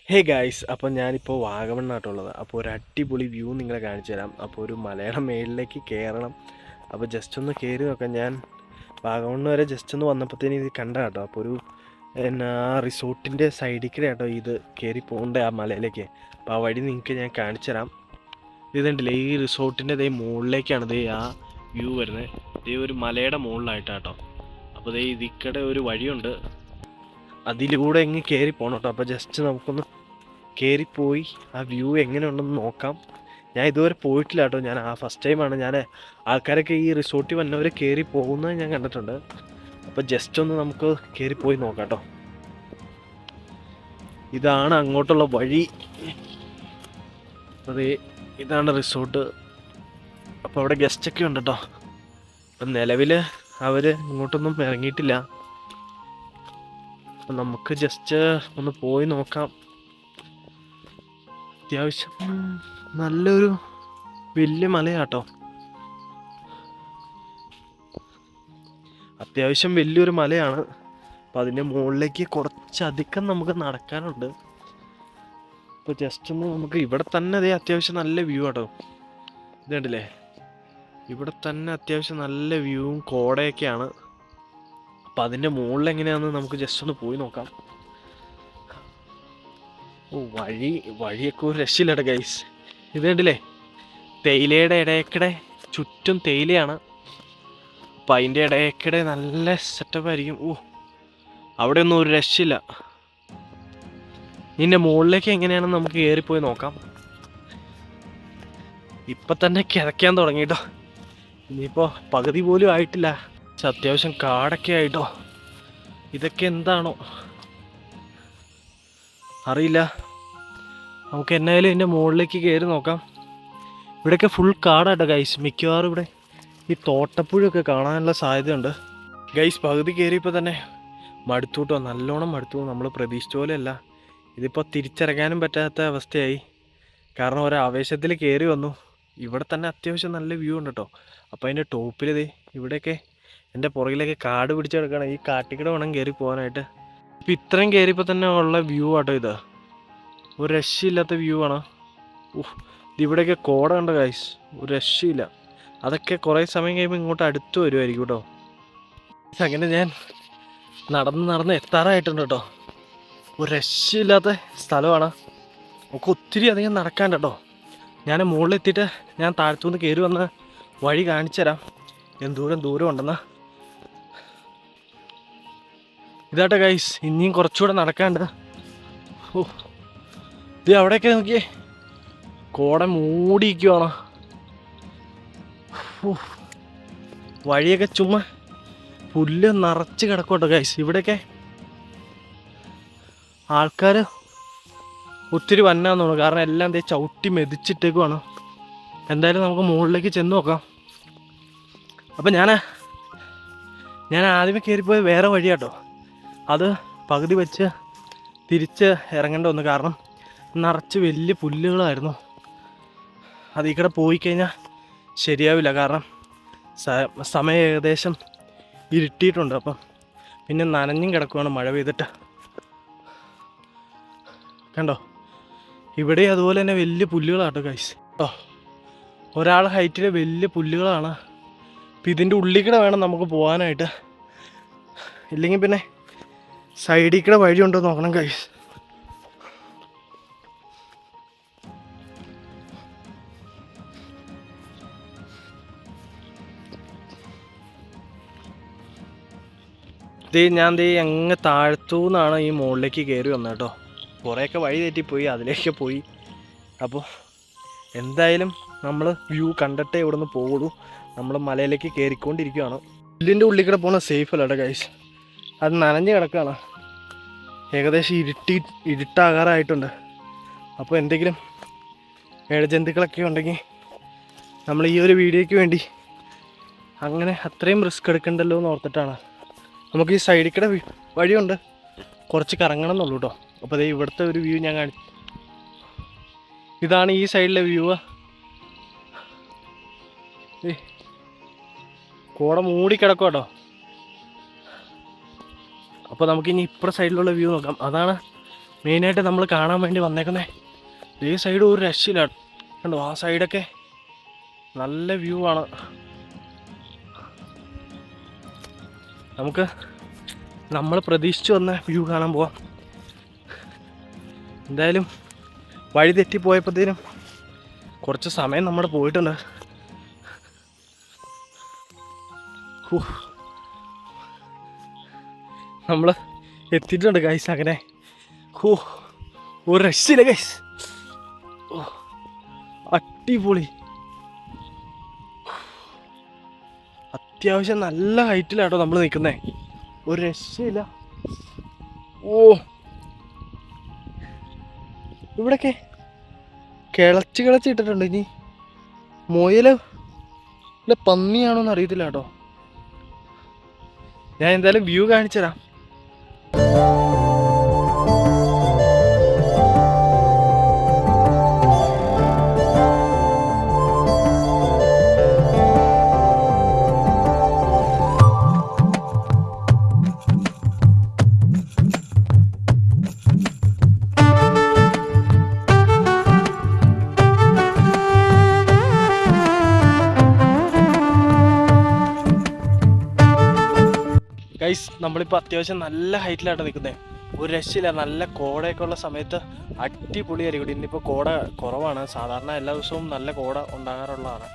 Hey guys, അപ്പോൾ ഞാനിപ്പോൾ വാഗമണ്ണാട്ടുള്ളത്. അപ്പോൾ ഒരു അടിപൊളി വ്യൂ നിങ്ങളെ കാണിച്ചു തരാം. അപ്പോൾ ഒരു മലയുടെ മേളിലേക്ക് കയറണം. അപ്പോൾ ജസ്റ്റ് ഒന്ന് കയറി നോക്കാം. ഞാൻ വാഗമണ്ണ് വരെ ജസ്റ്റ് ഒന്ന് വന്നപ്പോഴത്തേന് ഇത് കണ്ട കേട്ടോ. അപ്പോൾ ഒരു റിസോർട്ടിൻ്റെ സൈഡിൽ കൂടെ കേട്ടോ ഇത് കയറി പോകേണ്ട ആ മലയിലേക്ക്. അപ്പോൾ ആ വഴി നിങ്ങൾക്ക് ഞാൻ കാണിച്ചു തരാം. ഇതുണ്ടല്ലേ, ഈ റിസോർട്ടിൻ്റെ ഇതേ മുകളിലേക്കാണ് ഇതേ ആ വ്യൂ വരുന്നത്. ഇതേ ഒരു മലയുടെ മുകളിലായിട്ടാട്ടോ. അപ്പോൾ ഇതേ ഇതിക്കടെ ഒരു വഴിയുണ്ട്, അതിലൂടെ എങ്ങ് കയറി പോകണം കേട്ടോ. അപ്പോൾ ജസ്റ്റ് നമുക്കൊന്ന് കയറിപ്പോയി ആ വ്യൂ എങ്ങനെയുണ്ടെന്ന് നോക്കാം. ഞാൻ ഇതുവരെ പോയിട്ടില്ല കേട്ടോ. ഞാൻ ഫസ്റ്റ് ടൈമാണ്. ഞാൻ ആൾക്കാരൊക്കെ ഈ റിസോർട്ടിൽ വന്നവർ കയറി പോകുന്നത് ഞാൻ കണ്ടിട്ടുണ്ട്. അപ്പോൾ ജസ്റ്റ് ഒന്ന് നമുക്ക് കയറിപ്പോയി നോക്കാം കേട്ടോ. ഇതാണ് അങ്ങോട്ടുള്ള വഴി. അതെ, ഇതാണ് റിസോർട്ട്. അപ്പോൾ അവിടെ ഗസ്റ്റൊക്കെ ഉണ്ട് കേട്ടോ. അപ്പം നിലവിൽ അവർ ഇങ്ങോട്ടൊന്നും ഇറങ്ങിയിട്ടില്ല. അപ്പം നമുക്ക് ജസ്റ്റ് ഒന്ന് പോയി നോക്കാം. അത്യാവശ്യം നല്ലൊരു വലിയ മലയാട്ടോ. അത്യാവശ്യം വലിയൊരു മലയാണ്. അപ്പം അതിൻ്റെ മുകളിലേക്ക് കുറച്ചധികം നമുക്ക് നടക്കാനുണ്ട്. അപ്പോൾ ജസ്റ്റ് ഒന്ന് നമുക്ക് ഇവിടെ തന്നെ അതേ അത്യാവശ്യം നല്ല വ്യൂ ആട്ടോ. ഇത് കണ്ടില്ലേ, ഇവിടെ തന്നെ അത്യാവശ്യം നല്ല വ്യൂവും കോടയൊക്കെയാണ്. അപ്പം അതിൻ്റെ മുകളിൽ എങ്ങനെയാണെന്ന് നമുക്ക് ജസ്റ്റ് ഒന്ന് പോയി നോക്കാം. ഓ, വഴിയൊക്കെ ഒരു രക്ഷയില്ലട്ടെ ഗൈസ്. ഇത് കണ്ടില്ലേ, തേയിലയുടെ ഇടയ്ക്കിടെ ചുറ്റും തേയിലയാണ്. അപ്പം അതിൻ്റെ ഇടയ്ക്കിടെ നല്ല സെറ്റപ്പ് ആയിരിക്കും. ഓ, അവിടെ ഒന്നും ഒരു രക്ഷയില്ല. ഇതിൻ്റെ മുകളിലേക്ക് എങ്ങനെയാണെന്ന് നമുക്ക് കയറിപ്പോയി നോക്കാം. ഇപ്പം തന്നെ കിതയ്ക്കാൻ തുടങ്ങിട്ടോ. ഇനിയിപ്പോൾ പകുതി പോലും ആയിട്ടില്ല. അത്യാവശ്യം കാടൊക്കെ ആയിട്ടോ. ഇതൊക്കെ എന്താണോ അറിയില്ല. നമുക്ക് എന്നായാലും ഇതിൻ്റെ മുകളിലേക്ക് കയറി നോക്കാം. ഇവിടെയൊക്കെ ഫുൾ കാടാട്ടോ ഗൈസ്. മിക്കവാറും ഇവിടെ ഈ തോട്ടപ്പുഴയൊക്കെ കാണാനുള്ള സാധ്യതയുണ്ട് ഗൈസ്. പകുതി കയറിയപ്പോൾ തന്നെ മടുത്തൂട്ടോ, നല്ലോണം മടുത്തു. നമ്മൾ പ്രതീക്ഷിച്ച പോലെയല്ല. ഇതിപ്പോൾ തിരിച്ചിറങ്ങാനും പറ്റാത്ത അവസ്ഥയായി. കാരണം ഒരാവേശത്തിൽ കയറി വന്നു. ഇവിടെ തന്നെ അത്യാവശ്യം നല്ല വ്യൂ ഉണ്ട് കേട്ടോ. അപ്പോൾ അതിൻ്റെ ടോപ്പിലിതേ ഇവിടെയൊക്കെ എൻ്റെ പുറകിലൊക്കെ കാട് പിടിച്ച് കിടക്കണം. ഈ കാട്ടിക്കൂടെ വേണം കയറി പോകാനായിട്ട്. ഇപ്പം ഇത്രയും കയറിയപ്പോൾ തന്നെ ഉള്ള വ്യൂ ആട്ടോ ഇത്. ഒരു രക്ഷയില്ലാത്ത വ്യൂ ആണ്. ഇവിടെയൊക്കെ കോട ഉണ്ട് ഗൈസ്, ഒരു രക്ഷയില്ല. അതൊക്കെ കുറേ സമയം കഴിയുമ്പോൾ ഇങ്ങോട്ട് അടുത്ത് വരുമായിരിക്കും കേട്ടോ. അങ്ങനെ ഞാൻ നടന്ന് എത്താറായിട്ടുണ്ട് കേട്ടോ. ഒരു രക്ഷയില്ലാത്ത സ്ഥലമാണ്. നമുക്ക് ഒത്തിരി അധികം നടക്കാൻ കേട്ടോ. ഞാൻ മുകളിലെത്തിയിട്ട് ഞാൻ താഴത്തുനിന്ന് കയറി വന്ന് വഴി കാണിച്ചു തരാം ദൂരം ഉണ്ടെന്ന്. ഇതാട്ടെ ഗൈസ്, ഇനിയും കുറച്ചുകൂടെ നടക്കാണ്ട്. ഓ, ഇത് അവിടെയൊക്കെ നോക്കിയേ, കോട മൂടിയിരിക്കുവാണ്. വഴിയൊക്കെ ചുമ്മാ പുല്ല് നിറച്ച് കിടക്കോട്ടോ ഗൈസ്. ഇവിടെയൊക്കെ ആൾക്കാർ ഒത്തിരി വന്നാന്ന് തോന്നുന്നു. കാരണം എല്ലാം എന്തേ ചവിട്ടി മെതിച്ചിട്ടേക്കുവാണ്. എന്തായാലും നമുക്ക് മുകളിലേക്ക് ചെന്ന് നോക്കാം. അപ്പം ഞാൻ ആദ്യമേ കയറിപ്പോയത് വേറെ വഴിയാട്ടോ. അത് പകുതി വെച്ച് തിരിച്ച് ഇറങ്ങേണ്ട വന്നു. കാരണം നിറച്ച് വലിയ പുല്ലുകളായിരുന്നു. അതിൽ കൂടെ പോയി കഴിഞ്ഞാൽ ശരിയാവില്ല. കാരണം സമയം ഏകദേശം ഇരുട്ടിയിട്ടുണ്ട്. അപ്പം പിന്നെ നനഞ്ഞും കിടക്കുവാണ് മഴ പെയ്തിട്ട്. കണ്ടോ, ഇവിടെ അതുപോലെ തന്നെ വലിയ പുല്ലുകളാട്ടോ ഗൈസ്. ഒരാൾ ഹൈറ്റിൽ വലിയ പുല്ലുകളാണ്. അപ്പം ഇതിൻ്റെ ഉള്ളിൽ കൂടെ വേണം നമുക്ക് പോകാനായിട്ട്. ഇല്ലെങ്കിൽ പിന്നെ സൈഡിൽ കൂടെ വഴിയുണ്ടോ നോക്കണം ഗൈസ്. ഞാൻ അങ്ങ് താഴത്തുനിന്നാണ് ഈ മുകളിലേക്ക് കയറി വന്നത് കേട്ടോ. കുറേയൊക്കെ വഴി തെറ്റിപ്പോയി, അതിലേക്ക് പോയി. അപ്പോൾ എന്തായാലും നമ്മൾ വ്യൂ കണ്ടിട്ടേ ഇവിടെ നിന്ന് പോകുള്ളൂ. നമ്മൾ മലയിലേക്ക് കയറിക്കൊണ്ടിരിക്കുകയാണ്. പുല്ലിൻ്റെ ഉള്ളിൽ കൂടെ പോകുന്നത് സേഫ് അല്ല കേട്ടോ ഗൈസ്. അത് നനഞ്ഞ് കിടക്കുകയാണ്. ഏകദേശം ഇരുട്ടാകാറായിട്ടുണ്ട്. അപ്പോൾ എന്തെങ്കിലും ഇഴജന്തുക്കളൊക്കെ ഉണ്ടെങ്കിൽ നമ്മൾ ഈ ഒരു വീഡിയോയ്ക്ക് വേണ്ടി അങ്ങനെ അത്രയും റിസ്ക് എടുക്കണ്ടല്ലോ എന്ന് ഓർത്തിട്ടാണ്. നമുക്ക് ഈ സൈഡിൽ കൂടെ വഴിയുണ്ട്, കുറച്ച് കറങ്ങണം എന്നുള്ളൂ കേട്ടോ. അപ്പോൾ അതേ ഇവിടുത്തെ ഒരു വ്യൂ ഞാൻ കാണിച്ചു. ഇതാണ് ഈ സൈഡിലെ വ്യൂ. കോട മൂടിക്കിടക്കും കേട്ടോ. അപ്പോൾ നമുക്കിനി ഇപ്പുറ സൈഡിലുള്ള വ്യൂ നോക്കാം. അതാണ് മെയിനായിട്ട് നമ്മൾ കാണാൻ വേണ്ടി വന്നേക്കുന്നേ ഈ സൈഡ് ഒരു രക്ഷയില്ല കണ്ടോ. ആ സൈഡൊക്കെ നല്ല വ്യൂ ആണ്. നമുക്ക് നമ്മൾ പ്രതീക്ഷിച്ച് വന്ന വ്യൂ കാണാൻ പോവാം. എന്തായാലും വഴി തെറ്റിപ്പോയപ്പോഴത്തേനും കുറച്ച് സമയം നമ്മുടെ പോയിട്ടുണ്ട്. നമ്മൾ എത്തിയിട്ടുണ്ട് ഗൈസ്. അങ്ങനെ ഒരു രക്ഷയില്ല ഗൈസ്. അടിപൊളി. അത്യാവശ്യം നല്ല ഹൈറ്റിലാട്ടോ നമ്മൾ നിൽക്കുന്നേ. ഒരു രക്ഷയില്ല. ഇവിടൊക്കെ കിളച്ചിട്ടിട്ടുണ്ട്. ഇനി മുയല് ഇല്ല പന്നിയാണോന്ന് അറിയത്തില്ല കേട്ടോ. ഞാൻ എന്തായാലും വ്യൂ കാണിച്ചു തരാം. ഗൈസ് നമ്മളിപ്പോൾ അത്യാവശ്യം നല്ല ഹൈറ്റിലാണ് നിൽക്കുന്നത്. ഒരു രക്ഷയില്ല. നല്ല കോടയൊക്കെ ഉള്ള സമയത്ത് അടിപൊളിയായിരിക്കും. ഇന്നിപ്പോൾ കോട കുറവാണ്. സാധാരണ എല്ലാ ദിവസവും നല്ല കോട ഉണ്ടാകാറുള്ളതാണ്.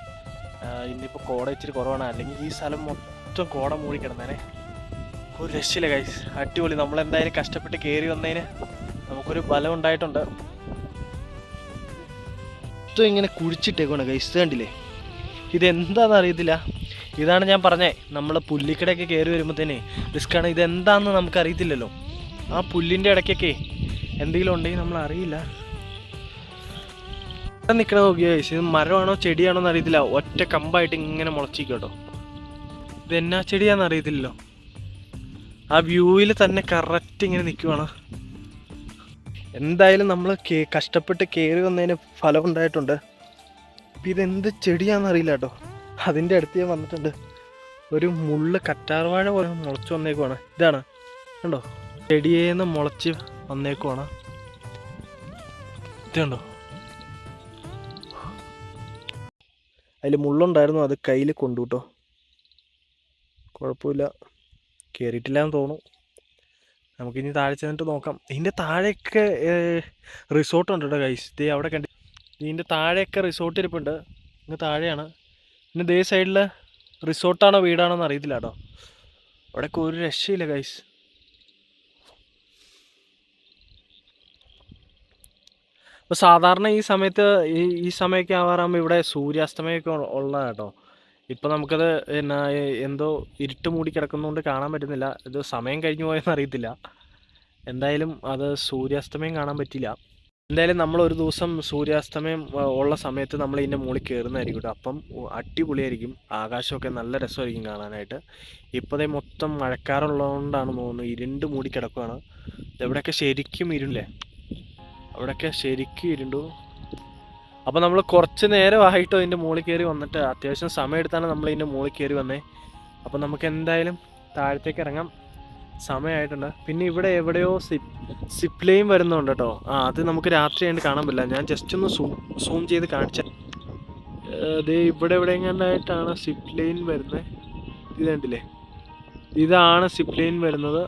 ഇന്നിപ്പോൾ കോട ഇച്ചിരി കുറവാണ്. അല്ലെങ്കിൽ ഈ സ്ഥലം മൊത്തം കോട മൂടിക്കിടന്നേനെ. ഒരു രക്ഷയില്ല ഗൈസ്. അടിപൊളി. നമ്മളെന്തായാലും കഷ്ടപ്പെട്ട് കയറി വന്നതിന് നമുക്കൊരു ബലം ഉണ്ടായിട്ടുണ്ട്. മൊത്തം ഇങ്ങനെ കുഴിച്ചിട്ടേക്കാണ് ഗൈസ്. കണ്ടില്ലേ? ഇതെന്താണെന്ന് അറിയത്തില്ല. ഇതാണ് ഞാൻ പറഞ്ഞേ, നമ്മൾ പുല്ലിക്കടയൊക്കെ കയറി വരുമ്പോഴത്തേനെ റിസ്ക്കാണ്. ഇതെന്താണെന്ന് നമുക്കറിയത്തില്ലല്ലോ. ആ പുല്ലിൻ്റെ ഇടയ്ക്കൊക്കെ എന്തെങ്കിലും ഉണ്ടെങ്കിൽ നമ്മൾ അറിയില്ല. നിൽക്കണ നോക്കിയോ ഗൈസ്. ഇത് മരമാണോ ചെടിയാണോ എന്ന് അറിയത്തില്ല. ഒറ്റ കമ്പായിട്ട് ഇങ്ങനെ മുളച്ചിരിക്കും കേട്ടോ. ഇതെന്നാ ചെടിയാണെന്ന് അറിയത്തില്ലല്ലോ. ആ വ്യൂവിൽ തന്നെ കറക്റ്റ് ഇങ്ങനെ നിൽക്കുവാണ്. എന്തായാലും നമ്മൾ കഷ്ടപ്പെട്ട് കയറി വന്നതിന് ഫലം ഉണ്ടായിട്ടുണ്ട്. അപ്പം ഇതെന്ത് ചെടിയാണെന്നറിയില്ല കേട്ടോ. അതിൻ്റെ അടുത്ത് ഞാൻ വന്നിട്ടുണ്ട്. ഒരു മുള്ള് കറ്റാർവാഴ പോലെ മുളച്ച് വന്നേക്കുവാണ്. ഇതാണ് കണ്ടോ, ചെടിയേന്ന് മുളച്ച് വന്നേക്കുവാണ്. ഇതുണ്ടോ, അതിൽ മുള്ളുണ്ടായിരുന്നു. അത് കയ്യിൽ കൊണ്ടു കേട്ടോ. കുഴപ്പമില്ല, കയറിയിട്ടില്ല എന്ന് തോന്നുന്നു. നമുക്കിനി താഴെ ചെന്നിട്ട് നോക്കാം. ഇതിൻ്റെ താഴെയൊക്കെ റിസോർട്ടുണ്ട് കേട്ടോ ഗൈസ്. ഇതേ അവിടെ കണ്ടി. ഇതിൻ്റെ താഴെയൊക്കെ റിസോർട്ട് ഇരിപ്പുണ്ട്. ഇങ്ങ് താഴെയാണ്. പിന്നെ ദേ സൈഡിൽ റിസോർട്ടാണോ വീടാണോ എന്ന് അറിയത്തില്ല കേട്ടോ. അവിടെയൊക്കെ ഒരു രക്ഷയില്ല ഗൈസ്. അപ്പോൾ സാധാരണ ഈ സമയത്ത് ഈ സമയമൊക്കെ ആവാറാകുമ്പോൾ ഇവിടെ സൂര്യാസ്തമയമൊക്കെ ഉള്ളതാണ് കേട്ടോ. ഇപ്പം നമുക്കത് എന്നാ എന്തോ ഇരുട്ട് മൂടി കിടക്കുന്നതുകൊണ്ട് കാണാൻ പറ്റുന്നില്ല. ഇത് സമയം കഴിഞ്ഞു പോയെന്ന് അറിയത്തില്ല. എന്തായാലും അത് സൂര്യാസ്തമയം കാണാൻ പറ്റില്ല. എന്തായാലും നമ്മളൊരു ദിവസം സൂര്യാസ്തമയം ഉള്ള സമയത്ത് നമ്മൾ ഇതിൻ്റെ മുകളിൽ കയറുന്നതായിരിക്കും കേട്ടോ. അപ്പം അടിപൊളിയായിരിക്കും. ആകാശമൊക്കെ നല്ല രസമായിരിക്കും കാണാനായിട്ട്. ഇപ്പോഴേ മൊത്തം മഴക്കാറുള്ളതുകൊണ്ടാണ് തോന്നുന്നു ഇരുണ്ട് മൂടി കിടക്കുകയാണ്. ഇവിടെയൊക്കെ ശരിക്കും ഇരുണ്ടല്ലേ, അവിടെയൊക്കെ ശരിക്കും ഇരുണ്ടു. അപ്പോൾ നമ്മൾ കുറച്ച് നേരമായിട്ടോ ഇതിൻ്റെ മുകളിൽ കയറി വന്നിട്ട്. അത്യാവശ്യം സമയം എടുത്താണ് നമ്മൾ ഇതിൻ്റെ മുകളിൽ കയറി വന്നേ. അപ്പോൾ നമുക്ക് എന്തായാലും താഴത്തേക്ക് ഇറങ്ങാം. സമയമായിട്ടുണ്ട്. പിന്നെ ഇവിടെ എവിടെയോ സിപ്പ് ലൈൻ വരുന്നുണ്ട് കേട്ടോ. അത് നമുക്ക് രാത്രി ആയിട്ട് കാണാൻ പറ്റില്ല. ഞാൻ ജസ്റ്റ് ഒന്ന് സൂം ചെയ്ത് കാണിച്ചാൽ ഇത് ഇവിടെ എവിടെയെങ്ങാണ്ടായിട്ടാണ് സിപ്പ് ലൈൻ വരുന്നത്. ഇത് കണ്ടില്ലേ, ഇതാണ് സിപ്പ് ലൈൻ വരുന്നത്.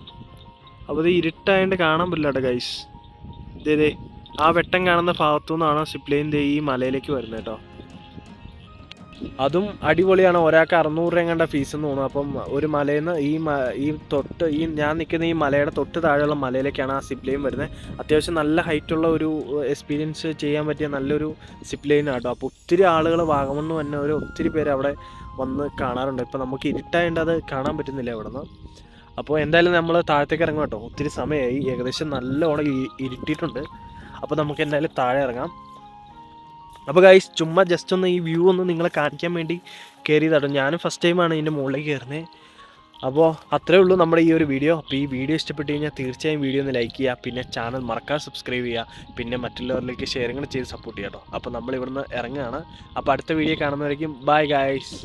അപ്പോൾ ഇത് ഇരുട്ടായിട്ട് കാണാൻ പറ്റില്ല കേട്ടോ ഗൈസ്. ഇതേ ആ വെട്ടം കാണുന്ന ഭാഗത്തു നിന്നാണ് സിപ്പ് ലൈൻ ഈ മലയിലേക്ക് വരുന്നത് കേട്ടോ. അതും അടിപൊളിയാണ്. ഒരാൾക്ക് 600 രൂപ കണ്ട ഫീസ് എന്ന് തോന്നുന്നു. അപ്പം ഒരു മലയിൽ നിന്ന് ഈ ഞാൻ നിൽക്കുന്ന ഈ മലയുടെ തൊട്ട് താഴെയുള്ള മലയിലേക്കാണ് ആ സിപ്പ് ലൈൻ വരുന്നത്. അത്യാവശ്യം നല്ല ഹൈറ്റുള്ള ഒരു എക്സ്പീരിയൻസ് ചെയ്യാൻ പറ്റിയ നല്ലൊരു സിപ്പ് ലൈൻ ആട്ടോ. അപ്പോൾ ഒത്തിരി ആളുകൾ വാഗമണ്ണ് തന്നെ ഒത്തിരി പേര് അവിടെ വന്ന് കാണാറുണ്ട്. ഇപ്പം നമുക്ക് ഇരുട്ടായതുകൊണ്ട് അത് കാണാൻ പറ്റുന്നില്ല അവിടെ നിന്ന്. അപ്പോൾ എന്തായാലും നമ്മൾ താഴത്തേക്ക് ഇറങ്ങാം കേട്ടോ. ഒത്തിരി സമയമായി, ഏകദേശം നല്ലോണം ഇരുട്ടിയിട്ടുണ്ട്. അപ്പോൾ നമുക്ക് എന്തായാലും താഴെ ഇറങ്ങാം. അപ്പോൾ ഗൈസ് ചുമ്മാ ജസ്റ്റ് ഒന്ന് ഈ വ്യൂ ഒന്ന് നിങ്ങളെ കാണിക്കാൻ വേണ്ടി കയറിയതാട്ടോ. ഞാനും ഫസ്റ്റ് ടൈമാണ് ഇതിൻ്റെ മുകളിലേക്ക് കയറുന്നത്. അപ്പോൾ അത്രേ ഉള്ളൂ നമ്മുടെ ഈ ഒരു വീഡിയോ. അപ്പോൾ ഈ വീഡിയോ ഇഷ്ടപ്പെട്ട് കഴിഞ്ഞാൽ തീർച്ചയായും വീഡിയോ ഒന്ന് ലൈക്ക് ചെയ്യുക. പിന്നെ ചാനൽ മറക്കാതെ സബ്സ്ക്രൈബ് ചെയ്യുക. പിന്നെ മറ്റുള്ളവരിലേക്ക് ഷെയറിങ് ചെയ്ത് സപ്പോർട്ട് ചെയ്യാം കേട്ടോ. അപ്പോൾ നമ്മൾ ഇവിടുന്ന് ഇറങ്ങുകയാണ്. അപ്പോൾ അടുത്ത വീഡിയോ കാണുന്നവരേക്കും ബൈ ഗൈസ്.